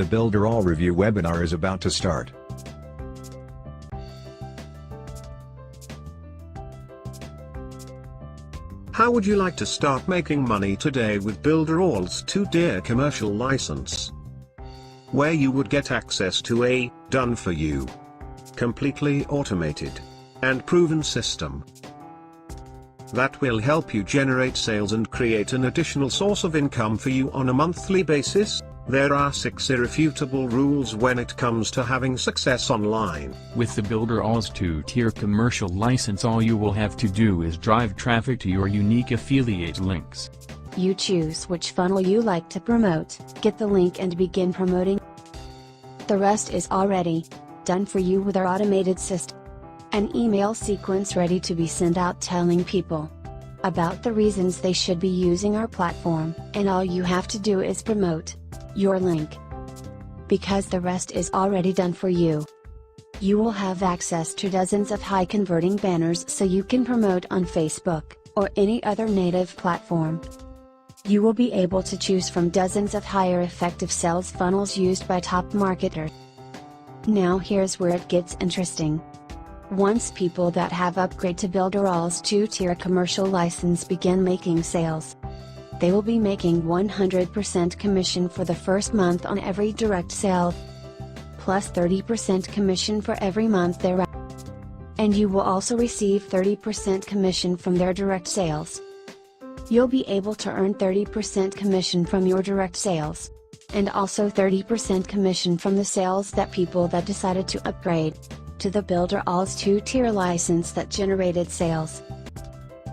The BuilderAll review webinar is about to start. How would you like to start making money today with BuilderAll's two-tier commercial license? Where you would get access to a done-for-you, completely automated, and proven system that will help you generate sales and create an additional source of income for you on a monthly basis. There are 6 irrefutable rules when it comes to having success online. With the BuilderAll's two-tier commercial license, all you will have to do is drive traffic to your unique affiliate links. You choose which funnel you like to promote, get the link and begin promoting. The rest is already done for you with our automated system. An email sequence ready to be sent out telling people about the reasons they should be using our platform, and all you have to do is promote your link. Because the rest is already done for you, you will have access to dozens of high converting banners so you can promote on Facebook or any other native platform. You will be able to choose from dozens of higher effective sales funnels used by top marketers. Now here's where it gets interesting. Once people that have upgraded to BuilderAll's two-tier commercial license begin making sales, they will be making 100% commission for the first month on every direct sale, plus 30% commission for every month thereafter. And you will also receive 30% commission from their direct sales. You'll be able to earn 30% commission from your direct sales, and also 30% commission from the sales that people that decided to upgrade to the BuilderAll's two-tier license that generated sales.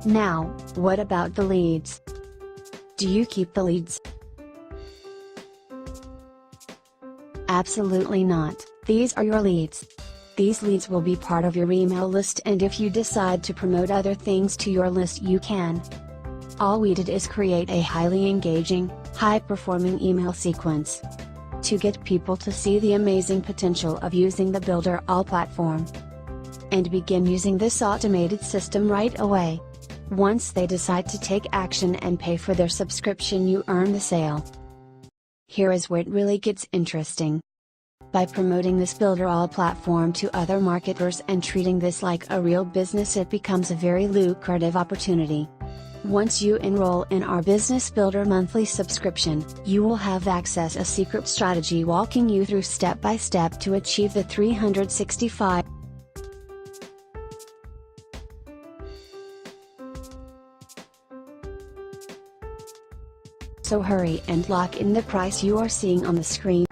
Now, what about the leads? Do you keep the leads? Absolutely not. These are your leads. These leads will be part of your email list, and if you decide to promote other things to your list, you can. All we did is create a highly engaging, high-performing email sequence to get people to see the amazing potential of using the BuilderAll platform and begin using this automated system right away. Once they decide to take action and pay for their subscription, you earn the sale. Here is where it really gets interesting. By promoting this BuilderAll platform to other marketers and treating this like a real business, it becomes a very lucrative opportunity. Once you enroll in our Business Builder monthly subscription, you will have access to a secret strategy walking you through step by step to achieve the 365. So hurry and lock in the price you are seeing on the screen.